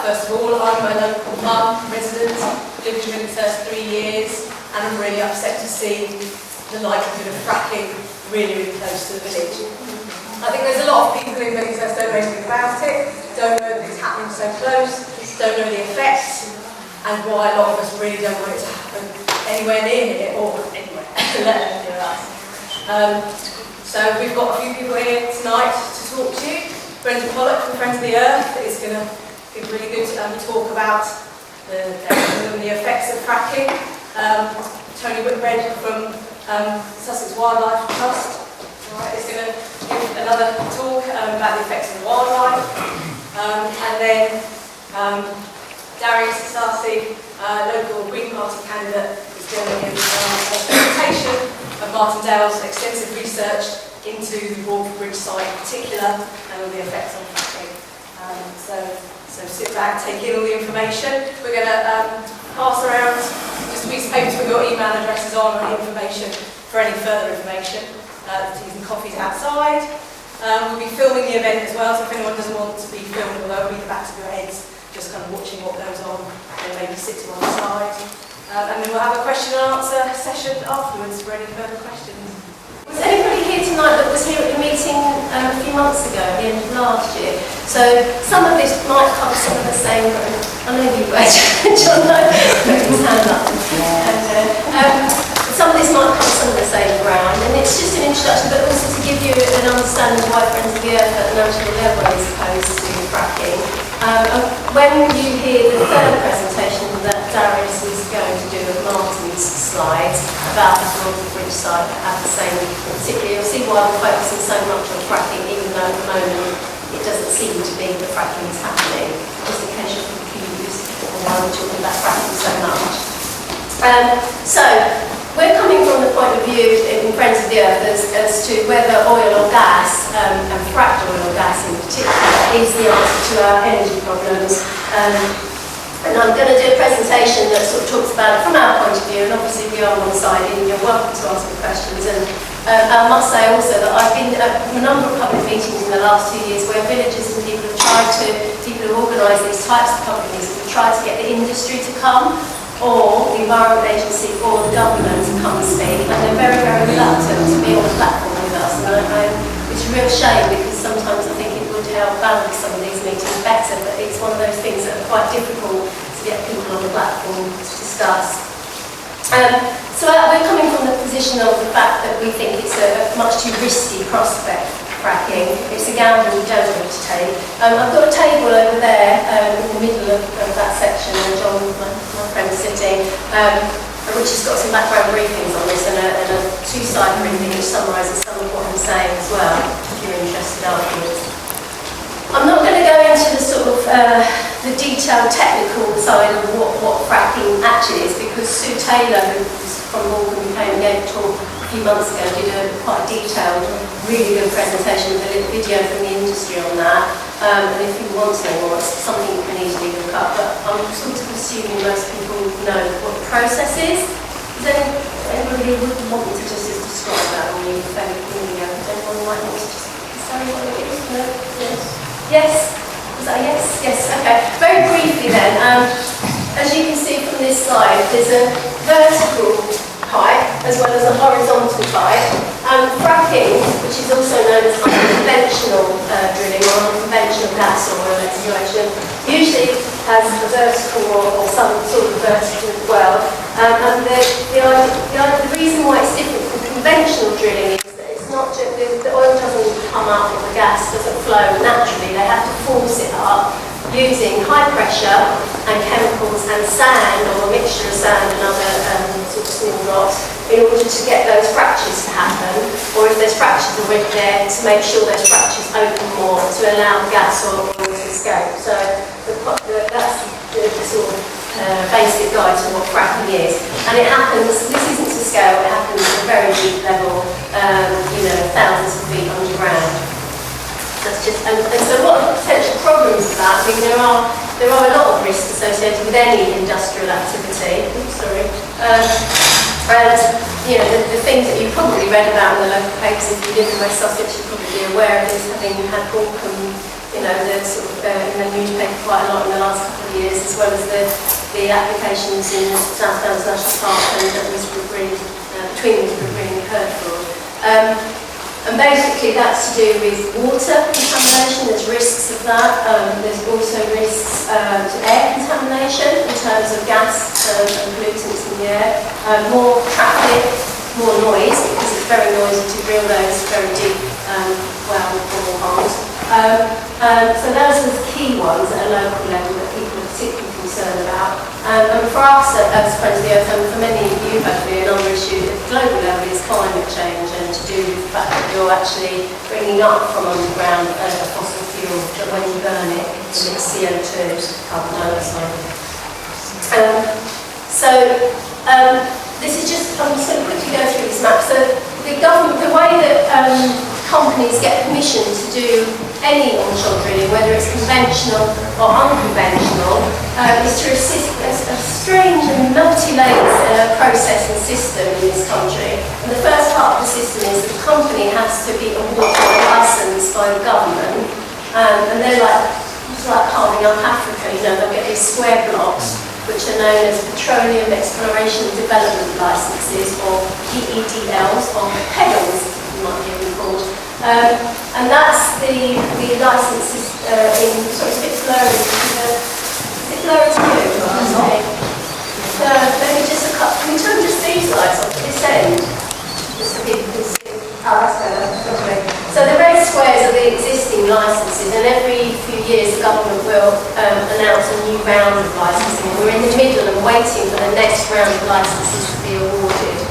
first of all, I'm a local mum, resident, lived in Billingshurst 3 years, and I'm really upset to see the likelihood of fracking really close to the village. I think there's a lot of people in Billingshurst don't know anything about it, don't know that it's happening so close, don't know the effects, and why a lot of us really don't want it to happen anywhere near here, or anywhere, let alone near us. So we've got a few people here tonight to talk to you. Brenda Pollack from Friends of the Earth is going to give a really good talk about the effects of fracking. Tony Whitbread from Sussex Wildlife Trust is going to give another talk about the effects of wildlife. And then Darius Sassi, local Green Party candidate, is going to give a presentation of Martindale's extensive research into the Walker Bridge site in particular and all the effects on fracking. So sit back, take in all the information. We're going to pass around just a piece of paper with your email addresses on and information for any further information. Teas and coffees outside. We'll be filming the event as well, so if anyone doesn't want to be filmed, although it'll be the backs of your heads, just kind of watching what goes on and maybe sitting on the side. And then we'll have a question and answer session afterwards for any further questions. Was anybody here tonight that was here at the meeting a few months ago, at the end of last year? So some of this might cover some of the same. I know you were, John, put his hand up. Some of this might cover some of the same ground, and it's just an introduction, but also to give you an understanding of why Friends of the Earth at the national level is opposed to fracking. When you hear the third presentation that Darius is going to do of Martin's slides about the Walker Bridge site that have the same, particularly you'll see why we're focusing so much on fracking, even though at the moment it doesn't seem to be that fracking is happening, just in case you're confused on why we're talking about fracking so much. So we're coming from the point of view in Friends of the Earth as to whether oil or gas, and fracked oil or gas in particular, is the answer to our energy problems. And I'm going to do a presentation that sort of talks about it from our point of view, and obviously we are one-sided and you're welcome to ask me questions. And I must say also that I've been at a number of public meetings in the last 2 years where villages and people have organised these types of companies have tried to get the industry to come, or the Environment Agency or the government to come and speak, and they're very, very reluctant to be on the platform with us. And it's a real shame, because sometimes I think it would help balance some of these meetings better, but it's one of those things that are quite difficult to get people on the platform to discuss. So we're coming from the position of the fact that we think it's a much too risky prospect, fracking. It's a gamble we don't want to take. I've got a table over there in the middle of that section, and John, my friend, is sitting, which has got some background briefings on this and a two-side briefing which summarises some of what I'm saying as well, if you're interested afterwards. I'm not going to go into the sort of the detailed technical side of what fracking actually is, because Sue Taylor, who's from Morgan, who came and gave a talk a few months ago, did a quite detailed, really good presentation with a little video from the industry on that. And if you want to know more, it's something you can easily look up. But I'm sort of assuming most people know what the process is. Does anybody would want me to just describe that on you fairly clearly? Anyone might want to just say what it is? No? Yes? Yes? Is that a yes? Yes, okay. Very briefly then, as you can see from this slide, there's a vertical pipe as well as a horizontal pipe. Fracking, which is also known as unconventional drilling or unconventional gas or oil exploration, usually has a vertical or some sort of vertical well. And the reason why it's different from conventional drilling is that it's not just, the oil doesn't come up or the gas doesn't flow naturally. They have to force it up using high pressure and chemicals and sand, or a mixture of sand and other sort of small rocks, in order to get those fractures to happen, or if there's fractures already there, to make sure those fractures open more to allow the gas or oil to escape. So that's the sort of basic guide to what fracking is. And it happens, this isn't to scale, it happens at a very deep level, thousands of feet underground. That's just, and so what are the potential problems of that? I mean, there are a lot of risks associated with any industrial activity. Oops, sorry. And the things that you've probably read about in the local papers, if you live in West Sussex, you're probably aware of this, having had Borkham, the sort of in the newspaper quite a lot in the last couple of years, as well as the applications in South Downs National Park and between the Green and Hertford. And basically that's to do with water contamination. There's risks of that. There's also risks to air contamination in terms of gas and pollutants in the air. More traffic, more noise, because it's very noisy to drill those very deep well bore holes. So those are the key ones at a local level that people are particularly concerned about. And for us at Friends of the Earth, and for many of you hopefully, another issue at the global level is climate change, and to do with the fact that you're actually bringing up from underground a fossil fuel that when you burn it emits CO2, carbon dioxide. This is just, I'm just going to quickly go through this map. So the government, the way that companies get permission to do any onshore drilling, whether it's conventional or unconventional, is through a strange and multi-layered process and system in this country. And the first part of the system is that the company has to be awarded a licence by the government, and they're like, it's like carving up Africa, you know, they'll get these square blocks, which are known as Petroleum Exploration Development Licenses, or PEDLs, or PEDLs, you might hear them called. And that's the licenses in, sorry, it's a bit blurry. Is it blurry to you? Sorry. Let me just look up, can we turn just these lights off at this end? Just so people can see. Oh, that's better. Okay. So the red squares are the existing licenses, and every few years the government will announce a new round of licensing. We're in the middle and waiting for the next round of licenses to be awarded.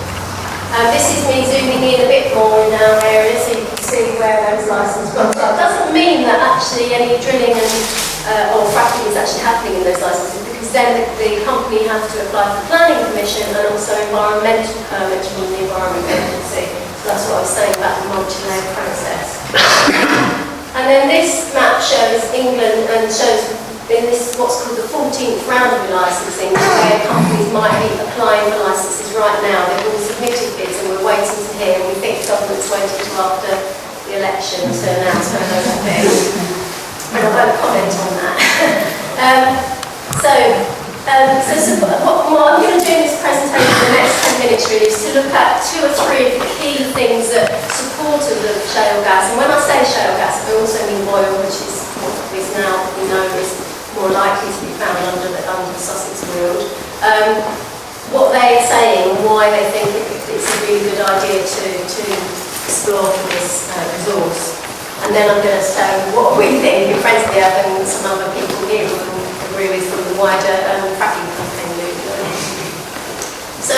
This is me zooming in a bit more in our area so you can see where those licenses are. It doesn't mean that actually any drilling or fracking is actually happening in those licenses, because then the company has to apply for planning permission and also environmental permits from the Environment Agency. So that's what I was saying about the multi-layer process. And then this map shows England and shows in this what's called the 14th round of licensing, where companies might be applying for licenses right now. They've all submitted bids and we're waiting to hear, and we think the government's waiting until after the election to announce where those will be. And I won't comment on that. What I'm going to do in this presentation in the next 10 minutes really is to look at 2 or 3 of the key things that supported the shale gas. And when I say shale gas, I also mean oil, which is what is now, we know, is more likely to be found under the Sussex Weald. What they're saying and why they think it's a really good idea to explore for this resource. And then I'm going to say what we think in Friends of the Earth and some other people here will agree with from the wider fracking campaign movement. So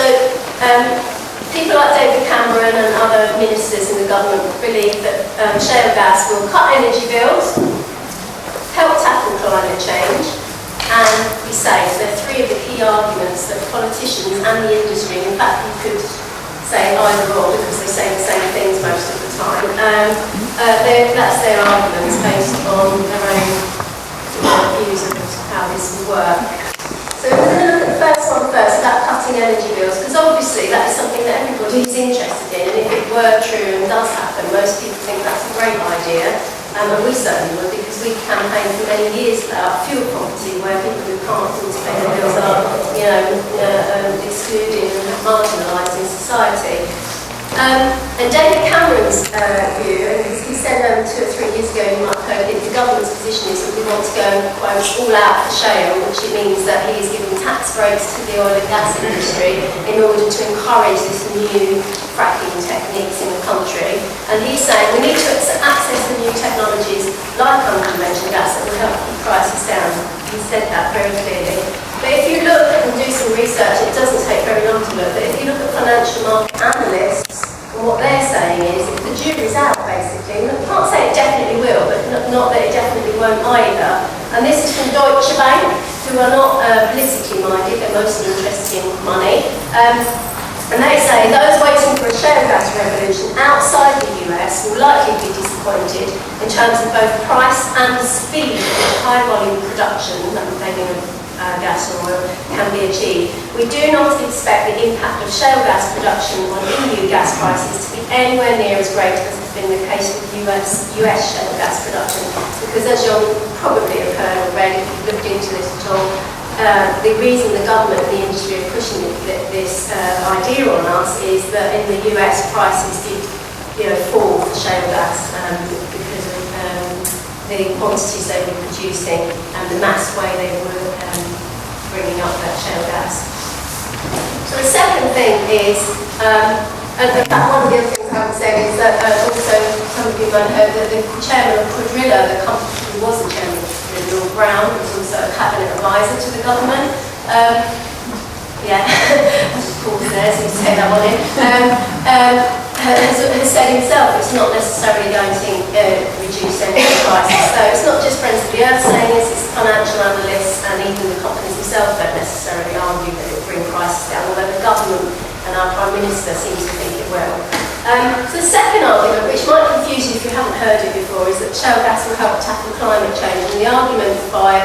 people like David Cameron and other ministers in the government believe that shale gas will cut energy bills, help tackle climate change, and be safe. There are 3 of the key arguments that politicians and the industry, in fact you could say either or because they say the same things most of the time. That's their arguments based on their own views of how this will work. So we're going to look at the first one first, about cutting energy bills, because obviously that is something that everybody is interested in, and if it were true and does happen, most people think that's a great idea. And we certainly would, because we campaigned for many years about fuel poverty, where people who can't afford to pay their bills are, excluded and marginalised in society. And David Cameron's view, and he said 2 or 3 years ago, you might have heard it, the government's position is that we want to go, quote, all out for shale, which it means that he is giving tax breaks to the oil and gas industry in order to encourage this new fracking techniques in the country. And he's saying we need to access the new technologies like unconventional gas that will help keep prices down. He said that very clearly. But if you look and do some research, it doesn't take very long to look, but if you look at financial market analysts, and what they're saying is the jury's out basically. I can't say it definitely will, but not that it definitely won't either. And this is from Deutsche Bank, who are not politically minded, they're mostly interested in money. And they say those waiting for a shale gas revolution outside the US will likely be disappointed in terms of both price and the speed of high volume production, that would maybe gas and oil can be achieved. We do not expect the impact of shale gas production on EU gas prices to be anywhere near as great as has been the case with US shale gas production, because as you'll probably have heard already, if you've looked into this at all, the reason the government and the industry are pushing this idea on us is that in the US prices did fall for shale gas because of the quantities they were producing and the mass way they were bringing up that shale gas. So the second thing is, and in fact one of the other things I would say is that also some of you might have heard that the chairman of Quadrilla, the company who was the chairman of Quadrilla, Brown, was also a cabinet advisor to the government. Yeah, I just paused there so you say that one in. Has said himself it's not necessarily going to reduce energy prices. So it's not just Friends of the Earth saying this, it's financial analysts and even the companies themselves don't necessarily argue that it will bring prices down, although the government and our Prime Minister seems to think it will. So the second argument, which might confuse you if you haven't heard it before, is that shale gas will help tackle climate change. And the argument by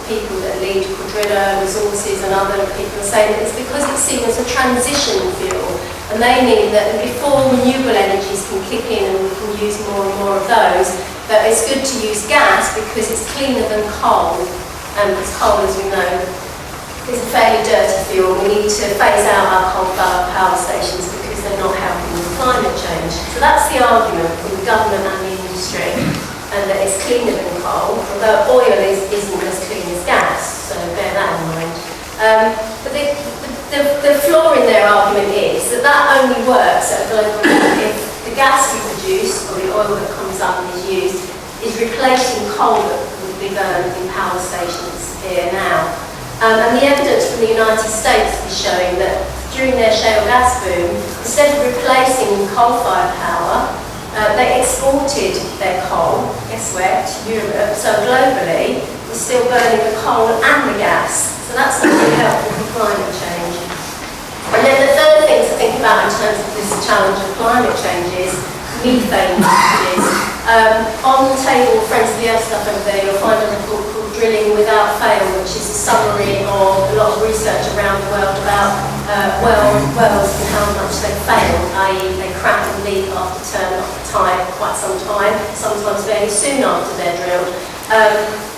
people that lead Quadrilla, Resources and other people are saying that it's because it's seen as a transition fuel. And they mean that before renewable energies can kick in and we can use more and more of those, that it's good to use gas because it's cleaner than coal. Because coal, as we know, is a fairly dirty fuel. We need to phase out our coal-fired power stations because they're not helping with climate change. So that's the argument from the government and the industry, and that it's cleaner than coal, although oil isn't as clean as gas, so bear that in mind. But the flaw in their argument is that that only works at a global level if the gas we produce, or the oil that comes up and is used, is replacing coal that would be burned in power stations here now. And the evidence from the United States is showing that during their shale gas boom, instead of replacing coal-fired power, they exported their coal, guess where, to Europe. So globally, we're still burning the coal and the gas. So that's not really helpful for climate change. And then the third thing to think about in terms of this challenge of climate change is methane leakages. On the table, Friends of the Earth stuff over there, you'll find a report called Drilling Without Fail, which is a summary of a lot of research around the world about wells and how much they fail, i.e. they crack and leak after time, quite some time, sometimes very soon after they're drilled.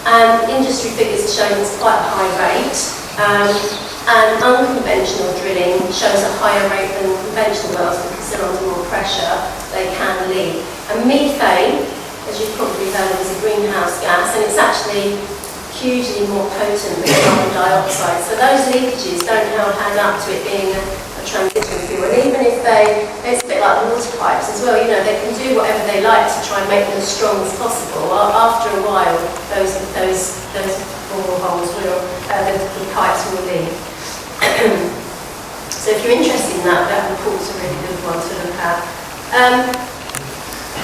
And industry figures are showing it's quite a high rate. And unconventional drilling shows a higher rate than conventional wells because they're under more pressure, they can leak. And methane, as you've probably heard, is a greenhouse gas, and it's actually hugely more potent than carbon dioxide. So those leakages don't add up to it being a transition fuel. And even if it's a bit like the water pipes as well, they can do whatever they like to try and make them as strong as possible. After a while, those boreholes will, the pipes will leak. So if you're interested in that report's a really good one to look at.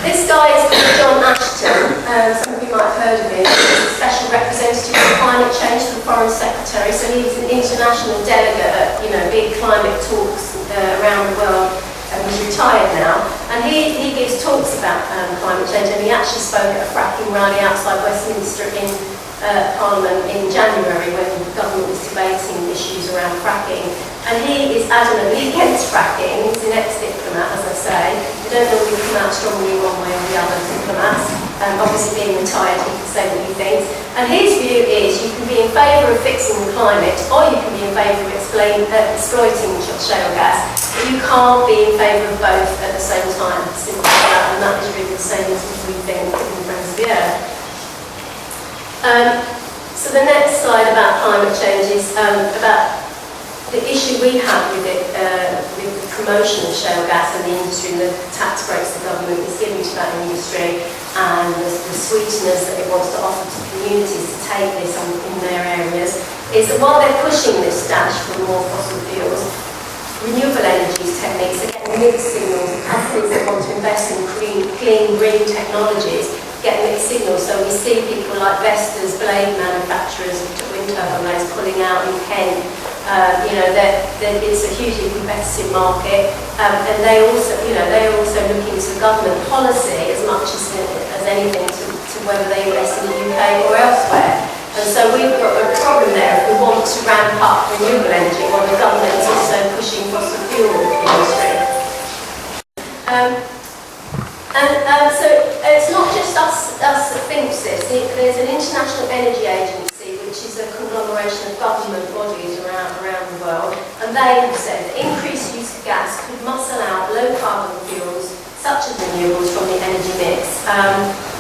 This guy is John Ashton. Some of you might have heard of him. He's a special representative for climate change for the Foreign Secretary. So he's an international delegate at big climate talks around the world, and he's retired now. And he gives talks about climate change, and he actually spoke at a fracking rally outside Westminster in Parliament in January when the government was debating issues around fracking. And he is adamantly against fracking. He's an ex-diplomat, as I say. I don't know if he come out strongly one way or the other, diplomats. Obviously being retired, he can say what he thinks. And his view is you can be in favour of fixing the climate, or you can be in favour of exploiting shale gas, but you can't be in favour of both at the same time. Simple as that, and that is really the same as what we think in Friends of the Earth. So the next slide about climate change is about the issue we have with it, with the promotion of shale gas in the industry and the tax breaks the government is giving to that industry, and the sweeteners that it wants to offer to communities to take this in their areas, is that while they're pushing this dash for more fossil fuels, renewable energy techniques are getting mixed signals. Companies that want to invest in clean, green technologies get mixed signals. So we see people like Vestas, blade manufacturers, wind turbines pulling out in Kent. It's a hugely competitive market, and they are also looking to government policy as much as anything to whether they invest in the UK or elsewhere. And so we've got a problem there if we want to ramp up renewable energy while the government is also pushing fossil fuel industry. So it's not just us that thinks this. There's an International Energy Agency, which is a conglomeration of government bodies around the world, and they have said that increased use of gas could muscle out low carbon fuels, such as renewables, from the energy mix.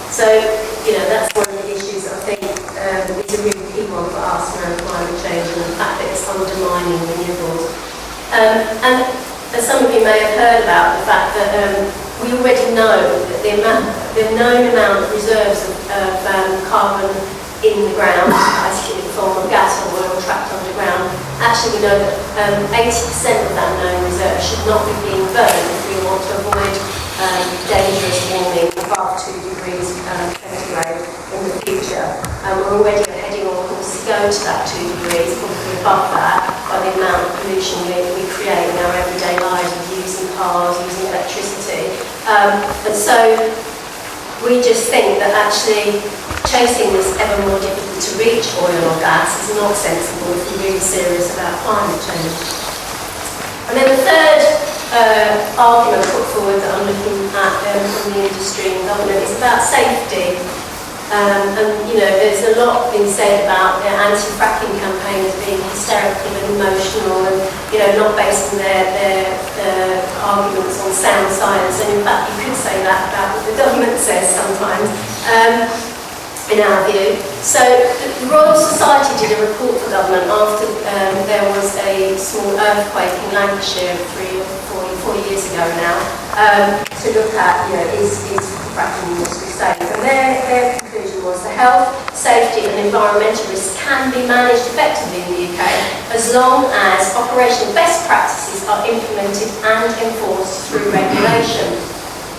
So, that's one of the issues that I think is a really key one for us around climate change and the fact that it's undermining renewables. And as some of you may have heard about the fact that we already know that the known amount of reserves of carbon in the ground, basically in the form of gas or oil trapped underground, actually we know that 80% of that known reserve should not be being burned if we want to avoid dangerous warming above 2 degrees centigrade in the future. We're already heading on course to go to that 2 degrees, probably above that, by the amount of pollution we create in our everyday lives of using cars, using electricity. And so we just think that actually chasing this ever more difficult to reach oil or gas is not sensible if we're really serious about climate change. And then the third argument put forward that I'm looking at from the industry and government is about safety. And there's a lot being said about anti-fracking campaigns being hysterical and emotional and not based on their arguments on sound science. And in fact, you could say that about what the government says sometimes, in our view. So the Royal Society did a report for government after there was a small earthquake in Lancashire 3 or 4 years ago now, to look at, is fracking industry safe? And their conclusion was the health, safety and environmental risks can be managed effectively in the UK as long as operational best practices are implemented and enforced through regulation.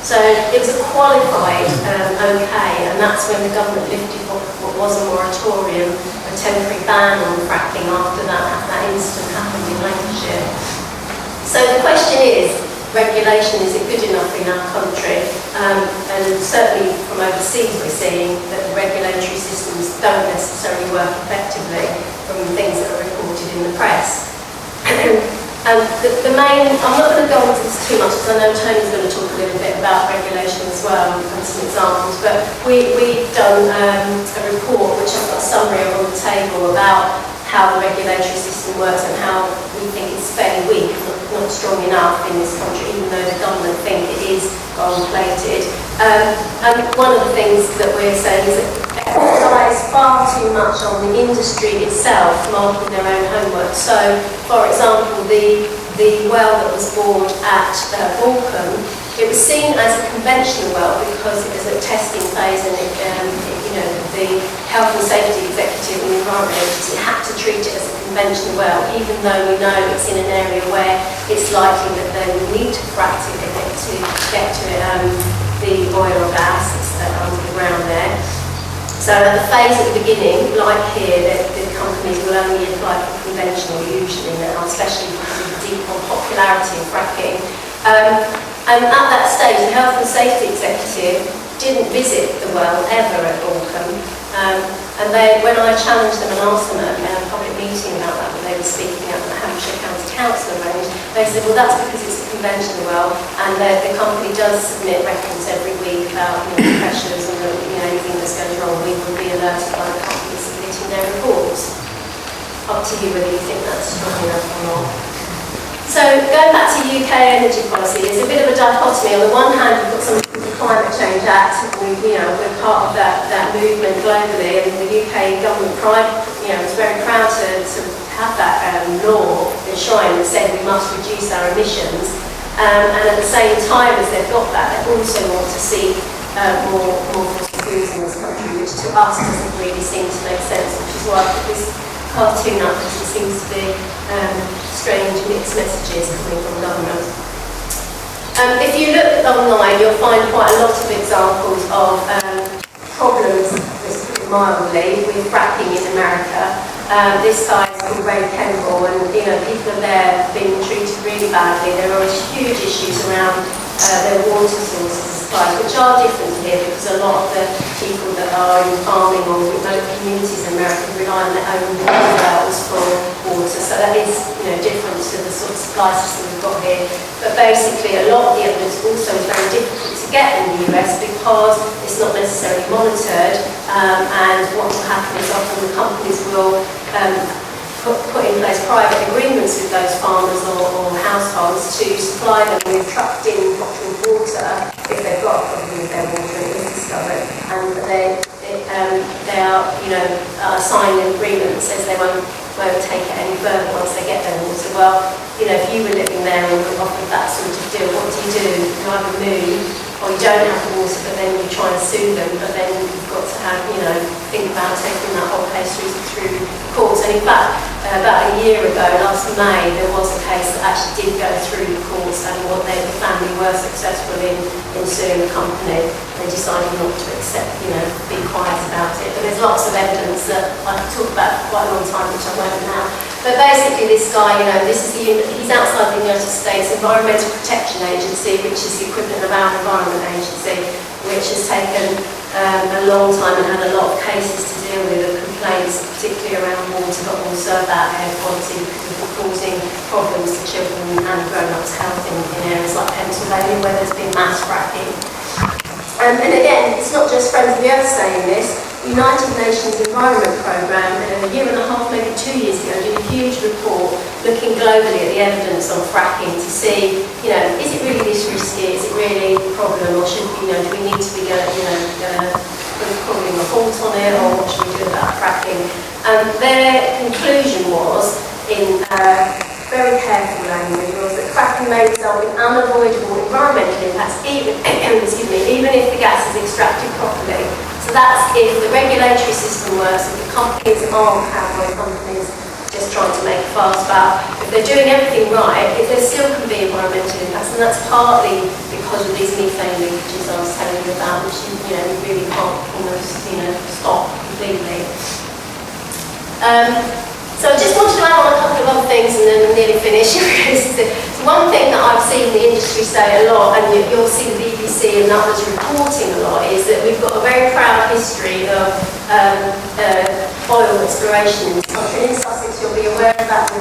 So it was a qualified okay, and that's when the government lifted what was a moratorium, a temporary ban on fracking after that incident happened in Lancashire. So the question is, regulation, is it good enough in our country? And certainly from overseas we're seeing that the regulatory systems don't necessarily work effectively from things that are reported in the press. And the main, I'm not going to go into this too much because I know Tony's going to talk a little bit about regulation as well and some examples, but we've done a report which I've got a summary of on the table about how the regulatory system works and how we think it's fairly weak, not strong enough in this country, even though the government think it is gold-plated. And one of the things that we're saying is that it relies far too much on the industry itself marking their own homework. So, for example, the well that was bored at Balkham, it was seen as a conventional well because it was a testing phase and the health and safety executive and the environment agency had to treat it as a conventional well, even though we know it's in an area where it's likely that they will need to frack to get to the oil or gas that's underground there. So at the phase at the beginning, like here, the companies will only apply for conventional usually now, especially because of the deep popularity of fracking. And at that stage, the health and safety executive didn't visit the well ever at Balkham. And when I challenged them and asked them at a public meeting about that, when they were speaking at the Hampshire County Council arranged, they said, well, that's because it's a conventional well, and the company does submit records every week about the pressures and anything that's going wrong. We will be alerted by the company submitting their reports. Up to you whether you think that's strong enough or not. So going back to UK energy policy, there's a bit of a dichotomy. On the one hand, we've got something called the Climate Change Act. We're part of that movement globally, and the UK government was very proud to have that law enshrined that said we must reduce our emissions. And at the same time as they've got that, they also want to see more fossil fuels in this country, which to us doesn't really seem to make sense, which is why I put this cartoon up, because it seems to be strange mixed messages coming from government. If you look online, you'll find quite a lot of examples of problems, let's put it mildly, with fracking in America. This guy is called Ray Kemble, and people there have been treated really badly. There are huge issues around their water sources, supplies, which are different here because a lot of the people that are in farming or remote communities in America rely on their own water wells for water. So that is, different to the sort of supply system we've got here. But basically, a lot of the evidence also is very difficult to get in the US because it's not necessarily monitored. And what will happen is often the companies will put in place private agreements with those farmers or households to supply them with trucked-in bottled water if they've got a problem with their water and it is discovered. And they are, signing an agreement that says they won't take it any further once they get their water. Well, if you were living there and were offered that sort of deal, what do? You either move or you don't have the water, but then you try and sue them, but then you've got to have, think about taking that whole case through the courts. And in fact, about a year ago, last May, there was a case that actually did go through the courts and the family were successful in suing the company. They decided not to accept, be quiet about it. But there's lots of evidence that I could talk about for quite a long time, which I won't now. But basically this guy, he's outside the United States Environmental Protection Agency, which is the equivalent of our Environment Agency, which has taken a long time and had a lot of cases to deal with, and complaints, particularly around water, but also about air quality, because of causing problems to children and grown-ups' health in areas like Pennsylvania, where there's been mass fracking. And again, it's not just Friends of the Earth saying this. The United Nations Environment Programme, a year and a half, maybe 2 years ago, did a huge report looking globally at the evidence on fracking to see, is it really this risky? Is it really a problem? Or should do we need to be calling a halt on it, or what should we do about fracking? And their conclusion was, in very careful language, was that fracking may result in unavoidable environmental impacts, even if the gas is extracted properly. So that's if the regulatory system works, if the companies aren't cowboy companies just trying to make a fast buck, if they're doing everything right, if there still can be environmental impacts, and that's partly because of these methane leakages I was telling you about, which we really can't almost stop completely. So I just wanted to add on a couple of other things and then we'll nearly finish. So one thing that I've seen the industry say a lot, and you'll see the BBC and others reporting a lot, is that we've got a very proud history of oil exploration in this country. In Sussex, you'll be aware of that,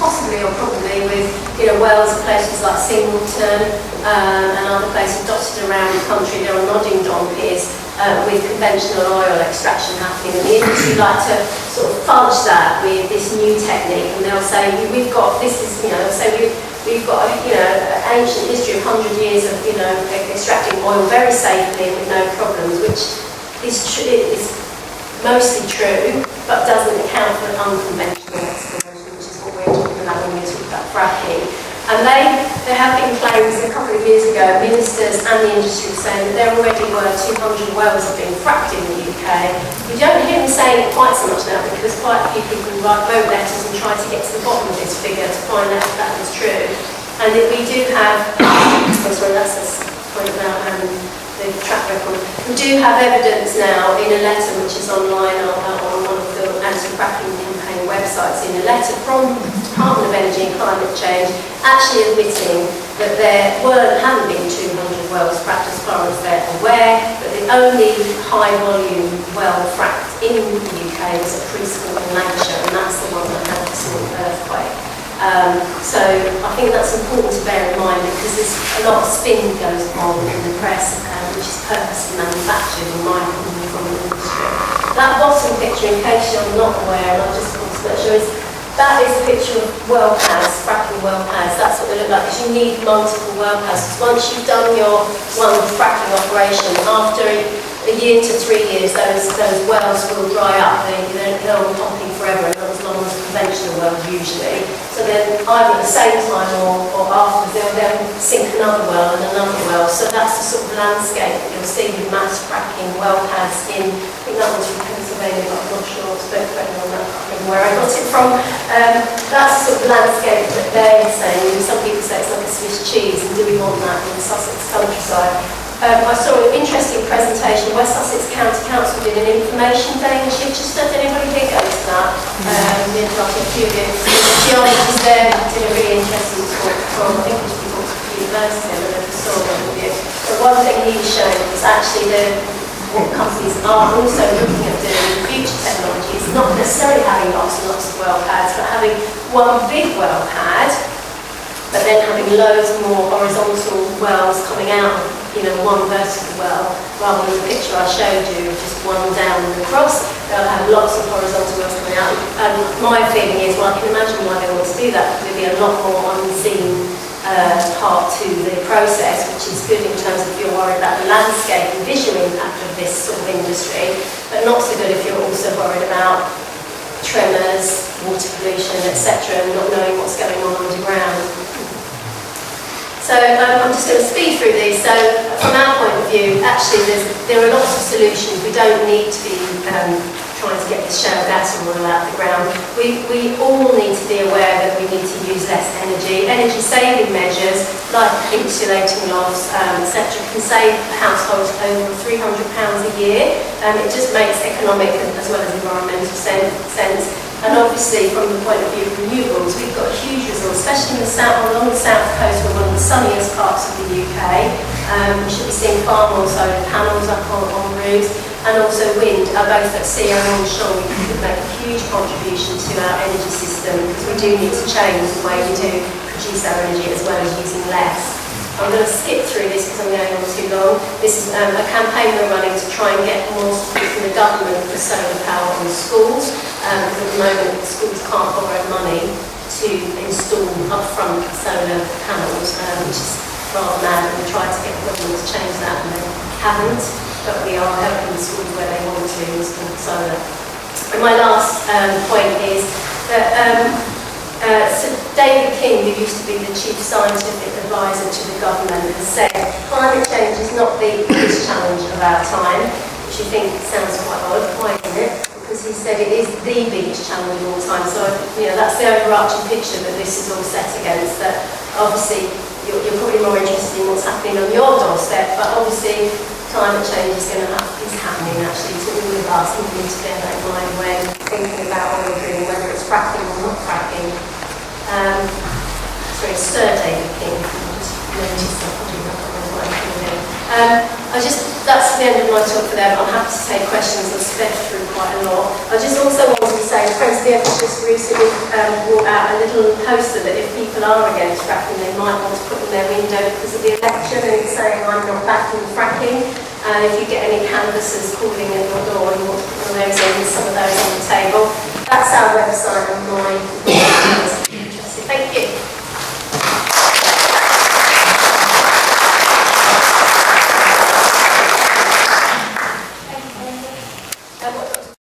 possibly with wells in places like Singleton and other places dotted around the country. There are nodding donkeys with conventional oil extraction happening, and the industry like to sort of fudge that with this new technique, and they'll say we've got an ancient history of 100 years of extracting oil very safely with no problems, which is mostly true, but doesn't account for unconventional exploration, which is what we're talking about when we talk about fracking. And there have been claims a couple of years ago, ministers and the industry saying that there already were 200 wells that have been fracked in the UK. You don't hear them saying it quite so much now because quite a few people write vote letters and try to get to the bottom of this figure to find out if that is true. And that we do have, that's the point about the track record. We do have evidence now in a letter which is online on one of the anti-fracking campaign websites, in a letter from the Department of Energy and Climate Change, actually admitting that there hadn't been 200 wells fracked as far as they're aware, but the only high volume well fracked in the UK was at Preschool in Lancashire, and that's the one that had the small earthquake. So I think that's important to bear in mind because there's a lot of spin goes on in the press, which is purposely manufactured in my opinion from the industry. That bottom picture, in case you're not aware, and I just want to make sure, that is a picture of well pads, fracking well pads. That's what they look like, because you need multiple well pads. Once you've done your one fracking operation, after a year to 3 years, those wells will dry up. They'll be pumping forever, and not as long as conventional wells usually. So then either at the same time or after, they'll then sink another well and another well. So that's the sort of landscape that you'll see with mass fracking well pads in, I think that one's from Pennsylvania, but I'm not sure, I spoke to on that, I can't remember where I got it from. That's the sort of landscape that they're saying. Some people say it's like a Swiss cheese, and do we want that in the Sussex countryside? I saw an interesting presentation. West Sussex County Council did an information day in Chichester. Did anybody here go to that? We had like a few years. The geologist there did a really interesting talk from, I think it was from university, I don't know if you saw that with you. But one thing he was showing was actually the companies are also looking at doing future technology. It's not necessarily having lots and lots of well pads, but having one big well pad, but then having loads more horizontal wells coming out of, one vertical well, rather than the picture I showed you, just one down and across. They'll have lots of horizontal wells coming out. And my feeling is, well, I can imagine why they want to do that, because there'll be a lot more unseen part to the process, which is good in terms of if you're worried about the landscape and visual impact of this sort of industry, but not so good if you're also worried about tremors, water pollution, etc., and not knowing what's going on underground. So I'm just going to speed through these. So from our point of view, actually there are lots of solutions. We don't need to be trying to get this shale gas all out the ground. We all need to be aware that we need to use less energy. Energy saving measures like insulating lofts, etc., can save households over £300 a year. It just makes economic as well as environmental sense. And obviously, from the point of view of renewables, we've got a huge resource, especially along the south coast. We're one of the sunniest parts of the UK. We should be seeing far more solar panels up on roofs, and also wind, both at sea and onshore. We could make a huge contribution to our energy system, because we do need to change the way we do produce our energy as well as using less. I'm going to skip through this because I'm going on too long. This is a campaign we're running to try and get more support from the government for solar power on schools. Because at the moment, the schools can't borrow money to install upfront solar panels, which is rather mad. And we tried to get the government to change that, and they haven't. But we are helping the schools where they want to install solar. And my last point is that so David King, who used to be the chief scientific advisor to the government, has said climate change is not the biggest challenge of our time, which you think sounds quite odd. Why isn't it? Because he said it is the biggest challenge of all time. So that's the overarching picture that this is all set against. That obviously you're probably more interested in what's happening on your doorstep, but obviously climate change is happening actually to all of us, and we need to bear that in mind when thinking about what we're doing, whether it's fracking or not fracking. Sorry, Sir David King. That's the end of my talk for them. I'm happy to take questions. I've sped through quite a lot. I just also wanted to say, Friends of the Earth has just recently brought out a little poster that if people are against fracking, they might want to put in their window because of the election, and it's saying, I'm not backing fracking. And if you get any canvassers calling at your door, you want to put one of those in, some of those on the table. That's our website online. Thank you.